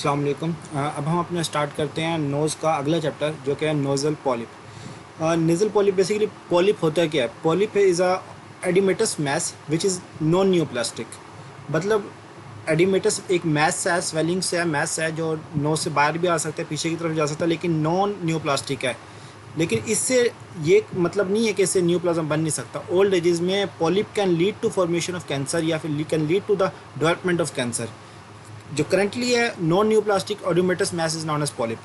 अस्सलाम वालेकुम। अब हम अपना स्टार्ट करते हैं नोज़ का अगला चैप्टर जो कि है nasal polyp. Nasal polyp basically polyp होता क्या है? Polyp is a edematous mass which is non neoplastic. मतलब एडिमेटस एक मैस है, स्वेलिंग से है, मैस है जो नोज से बाहर भी आ सकता है, पीछे की तरफ जा सकता है, लेकिन नॉन न्यूप्लास्टिक है। लेकिन इससे ये मतलब नहीं है कि इससे न्यूप्लाज्म बन नहीं सकता। ओल्ड एजेस में polyp can lead to formation of cancer या फिर can lead to the development of cancer. जो करंटली है non neoplastic edematous mass is non edge polyp.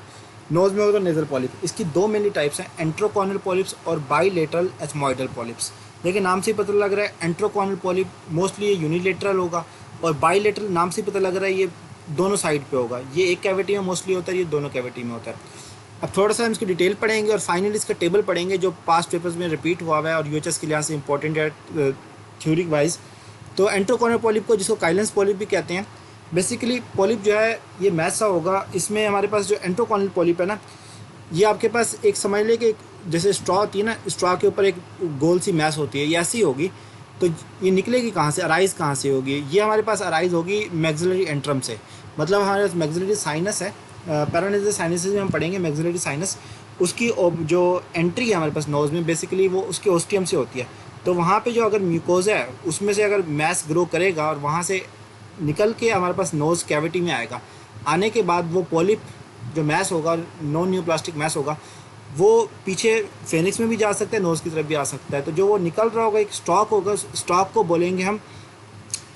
Nose में होगा नेजल पॉलिप। इसकी दो मेनली टाइप्स हैं, एंट्रोकॉर्नल पॉलिप्स और बाईलेटरल एथमॉइडल पॉलिप्स। लेकिन नाम से ही पता लग रहा है एंट्रोकॉर्नल पॉलिप मोस्टली ये यूनिलेटरल होगा, और बाईलेटरल नाम से पता लग रहा है ये दोनों साइड पे होगा। ये एक कैविटी में मोस्टली होता है, ये दोनों कैविटी में होता है। अब थोड़ा सा हम इसकी डिटेल पढ़ेंगे और फाइनली इसका टेबल पढ़ेंगे जो पास्ट पेपर्स में रिपीट हुआ हुआ है और यूएचएस के लिहाज से इंपॉर्टेंट है थ्योरी वाइज। तो एंट्रोकॉर्नल पॉलिप को जिसको काइलेंस पॉलिप भी कहते हैं, बेसिकली पॉलिप जो है ये मैसा होगा। इसमें हमारे पास जो एंट्रोकॉर्नल पॉलिप है ना, ये आपके पास एक समझ ले कि जैसे स्ट्रॉ होती है ना, स्ट्रॉ के ऊपर एक गोल सी मैस होती है, ये ऐसी होगी। तो ये निकलेगी कहाँ से, अराइज कहाँ से होगी? ये हमारे पास अराइज होगी मैक्सिलरी एंट्रम से। मतलब हमारे पास मैक्सिलरी साइनस है, पैरानेजल साइनस में हम पढ़ेंगे मैक्सिलरी साइनस। उसकी जो एंट्री है हमारे पास नोज में, बेसिकली वो उसके ओस्टियम से होती है। तो वहाँ पे जो अगर म्यूकोजा है उसमें से अगर मैस ग्रो करेगा और वहाँ से निकल के हमारे पास नोज़ कैविटी में आएगा, आने के बाद वो पॉलिप जो मैस होगा, नॉन न्यू प्लास्टिक मैस होगा, वो पीछे फेनिक्स में भी जा सकता है, नोज़ की तरफ भी आ सकता है। तो जो वो निकल रहा होगा एक स्टॉक होगा, स्टॉक को बोलेंगे हम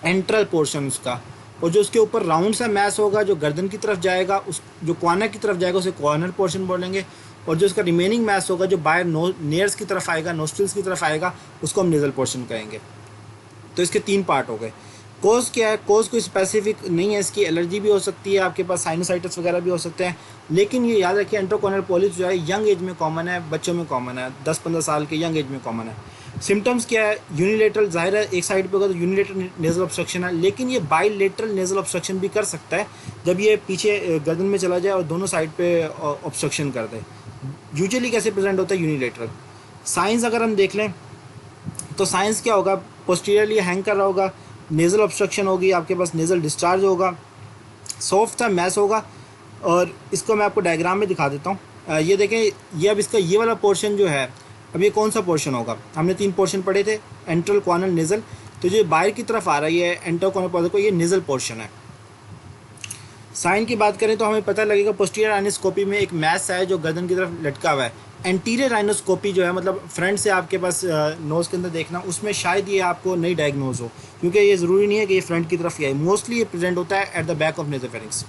एंट्रल पोर्शन उसका। और जो उसके ऊपर राउंड सा मैस होगा जो गर्दन की तरफ जाएगा, उस जो कॉर्नर की तरफ जाएगा उसे कॉर्नर पोर्शन बोलेंगे। और जो उसका रिमेनिंग मैस होगा जो बाहर नेयर्स की तरफ आएगा, नोस्ट्रिल्स की तरफ आएगा, उसको हम नेजल पोर्शन कहेंगे। तो इसके तीन पार्ट हो गए। कोज क्या है? कोज कोई स्पेसिफिक नहीं है, इसकी एलर्जी भी हो सकती है, आपके पास साइनोसाइटिस वगैरह भी हो सकते हैं। लेकिन ये याद रखिए एंट्रोकॉर्नल पॉलिप्स जो है यंग एज में कॉमन है, बच्चों में कॉमन है, 10-15 साल के यंग एज में कॉमन है। सिम्टम्स क्या है? यूनिलेटरल, जाहिर है एक साइड पे होगा तो यूनिलेटरल नेजल ऑब्स्ट्रक्शन है, लेकिन ये बाईलेटरल नेजल ऑब्स्ट्रक्शन भी कर सकता है जब ये पीछे गर्दन में चला जाए और दोनों साइड पे ऑब्स्ट्रक्शन कर दे। यूजुअली कैसे प्रेजेंट होता है? यूनिलेटरल। साइंस अगर हम देख लें तो साइंस क्या होगा? पोस्टीरियरली हैंग कर रहा होगा, नेज़ल ऑब्स्ट्रक्शन होगी, आपके पास नेज़ल डिस्चार्ज होगा, सॉफ्ट सा मैस होगा। और इसको मैं आपको डायग्राम में दिखा देता हूँ। ये देखें, ये अब इसका ये वाला पोर्शन जो है, अब ये कौन सा पोर्शन होगा? हमने 3 पोर्शन पढ़े थे, एंट्रल, कॉर्नल, नेज़ल। तो जो बाहर की तरफ आ रही है एंट्रोकॉर्नल पॉलिप को, ये नेज़ल पोर्शन है। साइन की बात करें तो हमें पता लगेगा पोस्टीरियर राइनोस्कोपी में एक मैस है जो गर्दन की तरफ लटका हुआ है। एंटीरियर राइनोस्कोपी जो है, मतलब फ्रंट से आपके पास नोज़ के अंदर देखना, उसमें शायद ये आपको नहीं डायग्नोज हो, क्योंकि ये ज़रूरी नहीं है कि ये फ्रंट की तरफ ही आए। मोस्टली ये प्रेजेंट होता है एट द बैक ऑफ नेज़ोफेरिंक्स।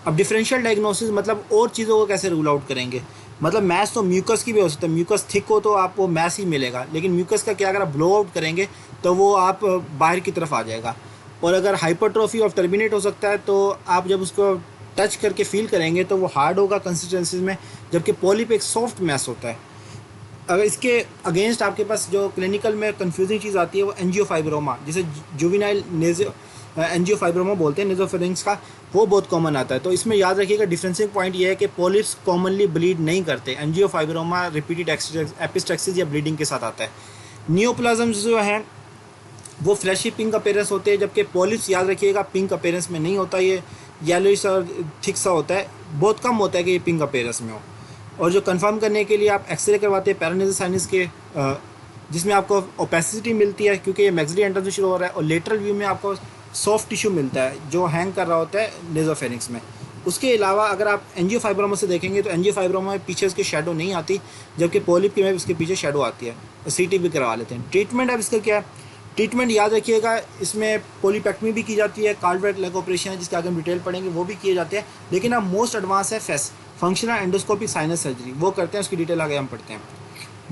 अब डिफरेंशियल डायग्नोसिस मतलब और चीज़ों को कैसे रूल आउट करेंगे? मतलब मैस तो म्यूकस की भी हो सकता है, म्यूकस थिक हो तो आपको मैस ही मिलेगा, लेकिन म्यूकस का क्या, अगर आप ब्लो आउट करेंगे तो वो आप बाहर की तरफ आ जाएगा। और अगर हाइपरट्रोफी ऑफ टर्मिनेट हो सकता है, तो आप जब उसको टच करके फील करेंगे तो वो हार्ड होगा कंसिस्टेंसीज में, जबकि पॉलिप एक सॉफ्ट मैस होता है। अगर इसके अगेंस्ट आपके पास जो क्लिनिकल में कंफ्यूजिंग चीज़ आती है वो एंजियोफाइब्रोमा, जिसे जुवेनाइल एंजियोफाइब्रोमा बोलते हैं नेज़ोफेरिंक्स का, वो बहुत कॉमन आता है। तो इसमें याद रखिएगा डिफरेंसिंग पॉइंट ये है कि पॉलिप्स कॉमनली ब्लीड नहीं करते, एंजियोफाइब्रोमा रिपीटेड एपिस्टेक्सिस या ब्लीडिंग के साथ आता है। नियोप्लाज्म्स जो हैं वो फ्लैशी पिंक अपेयरेंस होते हैं, जबकि पॉलिप्स याद रखिएगा पिंक अपेयरेंस में नहीं होता, ये येलोइश और थिक सा होता है। बहुत कम होता है कि ये पिंक अपेयरेंस में हो। और जो कंफर्म करने के लिए आप एक्सरे करवाते हैं पैरानेजल साइनस के, जिसमें आपको ओपेसिटी मिलती है क्योंकि ये मैक्सिलरी एंट्रम से शुरू हो रहा है, और लेटरल व्यू में आपको सॉफ्ट टिश्यू मिलता है जो हैंग कर रहा होता है नेज़ोफेरिंक्स में। उसके अलावा अगर आप एंजियोफाइब्रोमा से देखेंगे तो एंजियोफाइब्रोमा में पीछे उसकी शेडो नहीं आती, जबकि पॉलिप में उसके पीछे शेडो आती है। सीटी भी करवा लेते हैं। ट्रीटमेंट अब इसका क्या है? ट्रीटमेंट याद रखिएगा, इसमें पोलीपेक्टमी भी की जाती है, कार्डियक लेग ऑपरेशन है जिसके आगे हम डिटेल पढ़ेंगे, वो भी किए जाते हैं। लेकिन अब मोस्ट एडवांस है face, functional endoscopic sinus surgery, वो करते हैं, उसकी डिटेल आगे हम पढ़ते हैं।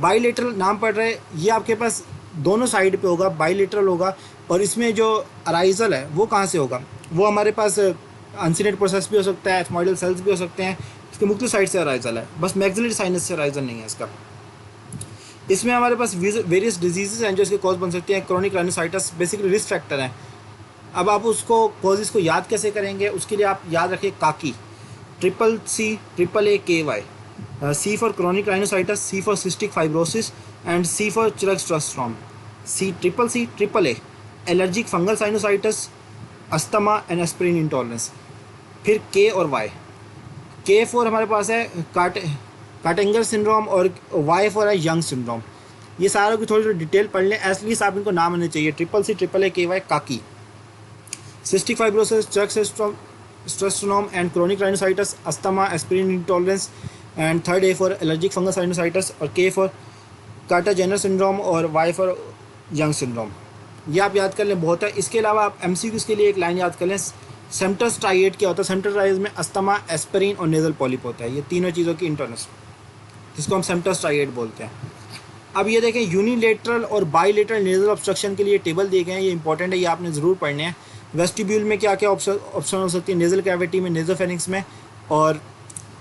बाईलेटरल नाम पढ़ रहे हैं, ये आपके पास दोनों साइड पे होगा, बाईलेटरल होगा। और इसमें जो अराइजल है वो कहाँ से होगा? वो हमारे पास अनसिनेट प्रोसेस भी हो सकता है, एथमॉइडल सेल्स भी हो सकते हैं, इसके मुख्तलिफ साइड से अराइजल है, बस मैक्सिलरी साइनस से अराइजल नहीं है इसका। इसमें हमारे पास वेरियस डिजीज़ हैं जो इसके कॉज बन सकती हैं। क्रोनिक राइनोसाइटिस बेसिकली रिस्क फैक्टर है। अब आप उसको कॉजेज़ को याद कैसे करेंगे? उसके लिए आप याद रखिए काकी, CCAAKY, C for chronic rhinosinusitis, C for cystic fibrosis and C for Churg Strauss. CCCAA allergic fungal sinusitis, asthma and aspirin intolerance. फिर के और वाई। के फॉर हमारे पास है काटेंगर सिंड्रोम और वाई फॉर है यंग सिंड्रोम। ये सारों की थोड़ी थोड़ी डिटेल पढ़ लें, एटलीस्ट आप इनको नाम आने चाहिए। Triple C triple A K Y काकी, cystic fibrosis, Churg Strauss and chronic rhinosinusitis, asthma, aspirin intolerance and third A for allergic fungus rhinosinusitis और के फॉर कार्टाजेनर सिंड्रोम और वाई फॉर यंग सिंड्रोम। ये आप याद कर लें, बहुत है। इसके अलावा आप एमसीक्यूज़ के लिए एक लाइन याद कर लें, सेम्टस ट्राइएट क्या होता है। सेम्टस ट्राइएट में अस्थमा, एस्पिरिन और नेजल पॉलिप होता है। ये तीनों चीज़ों की इंटरनेस, जिसको हम सेम्टस ट्राइएट बोलते हैं। अब ये देखें, यूनिलेटरल और बाईलेटरल नेजल ऑब्स्ट्रक्शन के लिए टेबल दिए गए हैं, ये इंपॉर्टेंट है, ये आपने ज़रूर पढ़ने हैं। वेस्टिब्यूल में क्या क्या ऑप्शन हो सकती है, नेजल कैविटी में, नेजोफेरिंक्स में, और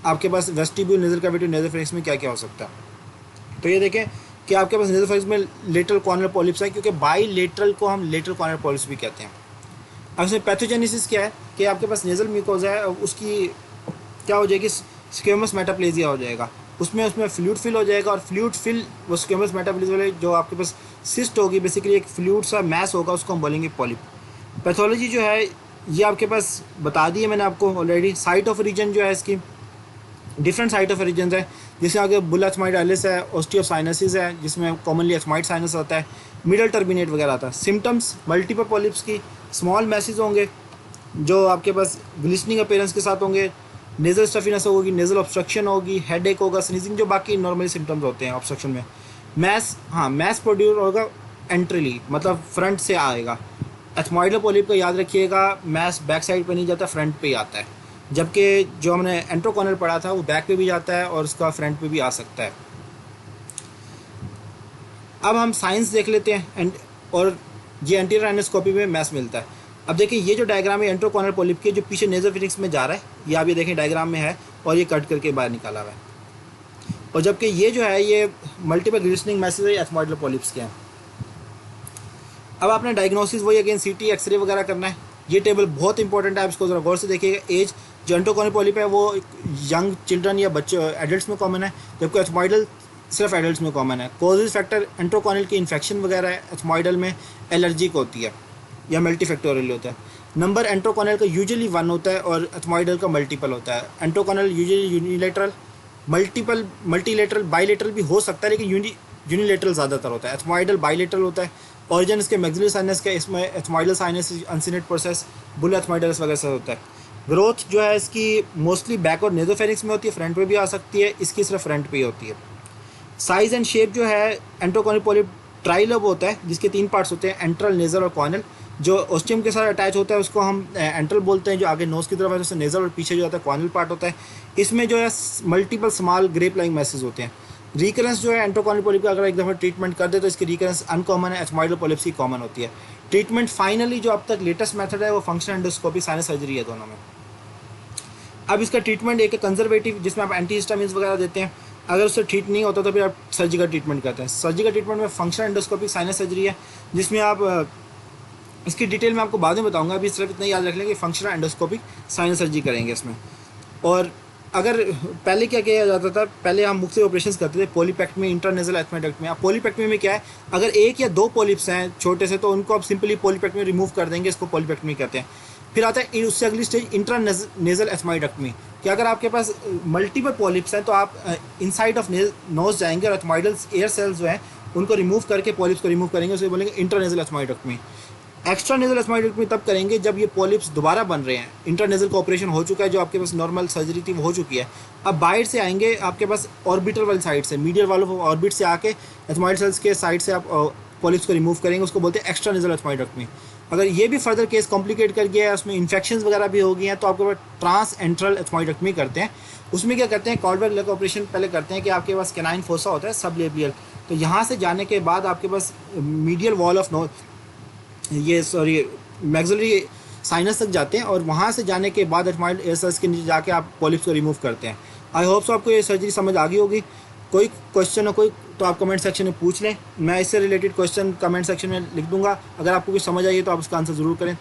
आपके पास वेस्टिब्यूल, नेजल कैविटी, नेजोफेरिंक्स में क्या क्या हो सकता है। तो ये देखें कि आपके पास नेजोफेरिंक्स में लेटरल कॉर्नर पॉलिप्स है, क्योंकि बाईलेटरल को हम लेटरल कॉर्नर पॉलिप्स भी कहते हैं। अब इसमें पैथोजेनेसिस क्या है कि आपके पास नेजल म्यूकोजा है, उसकी क्या हो जाएगी, स्क्वेमस मेटाप्लेजिया हो जाएगा। उसमें फ्लूइड फिल हो जाएगा, और फ्लूइड फिल वो स्क्वेमस मेटाप्लेजिया वाले जो आपके पास सिस्ट होगी, बेसिकली एक फ्लूइड सा मैस होगा, उसको हम बोलेंगे पॉलिप। पैथोलॉजी जो है ये आपके पास बता दी है मैंने आपको ऑलरेडी। साइट ऑफ रीजन जो है इसकी डिफरेंट साइट ऑफ रीजन है, जिसमें आगे बुल एथमाइडालिस है, ऑस्टियोसाइनसिस है, जिसमें कॉमनली एथमाइड साइनस होता है, मिडल टर्मिनेट वगैरह आता है। सिम्टम्स मल्टीपल पॉलिप्स की, स्मॉल मैसेज होंगे जो आपके पास ग्लिस्टनिंग अपीयरेंस के साथ होंगे, नेजल स्टफीनेस होगी, नेजल ऑब्स्ट्रक्शन होगी, हेडेक होगा, स्नीजिंग, जो बाकी नॉर्मली सिम्टम्स होते हैं ऑब्स्ट्रक्शन में। मैस, हाँ, मैस प्रोड्यूस होगा एंट्रली, मतलब फ्रंट से आएगा। एथमॉइडल पॉलिप का याद रखिएगा, मैस बैक साइड पे नहीं जाता, फ्रंट पे ही आता है, जबकि जो हमने एंट्रोकॉर्नल पढ़ा था वो बैक पे भी जाता है और उसका फ्रंट पे भी आ सकता है। अब हम साइंस देख लेते हैं, और ये एंटीरियर एंडोस्कोपी में मैस मिलता है। अब देखिए, ये जो डायग्राम है एंट्रोकॉर्नल पॉलिप के, जो पीछे नेजोफिनिक्स में जा रहा है, ये आप ये देखें डायग्राम में है, और ये कट करके बाहर निकाला हुआ है। और जबकि ये जो है ये मल्टीपल ग्लिस्टनिंग मैसेज है एथमॉइडल पॉलिप्स के हैं। अब आपने डायग्नोसिस वही अगेन सीटी, एक्सरे वगैरह करना है। ये टेबल बहुत इंपॉर्टेंट है, आप इसको ज़रा गौर से देखिएगा। एज, जो एंट्रोकॉर्नल पॉलिप है वो यंग चिल्ड्रन या बच्चे एडल्ट्स में कॉमन है, जबकि एथमॉइडल सिर्फ एडल्ट्स में कॉमन है। कॉजेज फैक्टर एंट्रोकॉर्नल की इन्फेक्शन वगैरह है, एथमॉइडल में एलर्जिक होती है या मल्टीफैक्टोरियल होता है। नंबर एंट्रोकॉर्नल का यूजुअली 1 होता है और एथमॉइडल का मल्टीपल होता है। एंट्रोकॉर्नल यूजुअली यूनिलेटरल, मल्टीलेटरल, बाईलेटरल भी हो सकता है, लेकिन यूनिलेटरल ज़्यादातर होता है। एथमॉइडल बाईलेटरल होता है। ऑरिजिन इसके मैक्सिलरी साइनस का, इसमें ethmoidal sinus uncinate process, bulla ethmoidalis वगैरह से होता है। ग्रोथ जो है इसकी मोस्टली बैक और नेजोफेरिंक्स में होती है, फ्रंट पे भी आ सकती है, इसकी सिर्फ फ्रंट पे ही होती है। साइज एंड शेप जो है, एंट्रोकॉर्नल पॉलिप ट्राइलोब होता है, जिसके 3 पार्ट्स होते हैं, एंट्रल, नेजल और कॉर्नल। जो ओस्टियम के साथ अटैच होता है उसको हम एंट्रल बोलते हैं, जो आगे नोज की तरफ है उससे नेजल, और पीछे जो होता है कॉर्नल पार्ट होता है। इसमें जो है multiple small grape like message होते हैं। रिकरेंस जो है एंट्रोकॉर्नल पॉलिप का अगर एक दफ़ा ट्रीटमेंट कर दे तो इसकी रिकरेंस अनकॉमन है, एथमॉइडल पॉलिप्स की कॉमन होती है। ट्रीटमेंट फाइनली जो अब तक लेटेस्ट मेथड है वो फंक्शनल एंडोस्कोपी, साइनस सर्जरी है दोनों में। अब इसका ट्रीटमेंट एक कंजर्वेटिव, जिसमें आप एंटीहिस्टामिन्स वगैरह देते हैं। अगर उससे ठीक नहीं होता तो फिर आप सर्जिकल ट्रीटमेंट करते हैं। सर्जिकल ट्रीटमेंट में फंक्शनल एंडोस्कोपी साइनस सर्जरी है, जिसमें आप इसकी डिटेल मैं आपको बाद में बताऊंगा, अभी सिर्फ इतना याद रख लें कि फंक्शनल एंडोस्कोपिक साइनस सर्जरी करेंगे इसमें। और अगर पहले क्या किया जाता था, पहले हम मुख्य ऑपरेशंस करते थे, पॉलीपेक्टमी, इंटरनेजल एथमेटेक्टमी। अब पॉलीपेक्टमी में क्या है, अगर 1 या 2 पॉलिप्स हैं छोटे से, तो उनको आप सिंपली पॉलीपेक्टमी रिमूव कर देंगे, इसको पॉलीपेक्टमी कहते हैं। फिर आता है उससे अगली स्टेज इंट्रानेजल एथमाइडेक्टमी, कि अगर आपके पास मल्टीपल पॉलिप्स हैं तो आप इनसाइड ऑफ नोज जाएंगे और एथमाइडल एयर सेल्स जो हैं उनको रिमूव करके पॉलिप्स को रिमूव करेंगे, उसे बोलेंगे इंटरनेजल एथमाइडेक्टमी। एक्स्ट्रा नेजल एथमाइडेक्टमी तब करेंगे जब ये पॉलिप्स दोबारा बन रहे हैं, इंटरनेजल का ऑपरेशन हो चुका है, जो आपके पास नॉर्मल सर्जरी थी वो हो चुकी है। अब बाहर से आएंगे आपके पास ऑर्बिटल वाली साइड से, मीडियल वाल ऑफ ऑर्बिट से आके एथमाइड सेल्स के साइड से आप पॉलिप्स को रिमूव करेंगे, उसको बोलते हैं एक्स्ट्रा नेजल एथमाइडेक्टमी। अगर ये भी फर्दर केस कॉम्प्लिकेट कर गया है, उसमें इन्फेक्शन वगैरह भी हो गई हैं, तो आपके पास ट्रांस एंट्रल एथमाइडेक्टमी करते हैं। उसमें क्या करते हैं, कॉर्डवेल लेग ऑपरेशन पहले करते हैं कि आपके पास कैनाइन फोसा होता है सब लेबियल, तो यहाँ से जाने के बाद आपके पास medial wall of maxillary sinus तक जाते हैं, और वहाँ से जाने के बाद एथमाइड एयर सेल्स के नीचे जाके आप पॉलिप्स को रिमूव करते हैं। आई होप सो आपको ये सर्जरी समझ आ गई होगी। कोई क्वेश्चन हो कोई तो आप कमेंट सेक्शन में पूछ लें, मैं इससे रिलेटेड क्वेश्चन कमेंट सेक्शन में लिख दूंगा। अगर आपको कुछ समझ आई है तो आप उसका आंसर ज़रूर करें।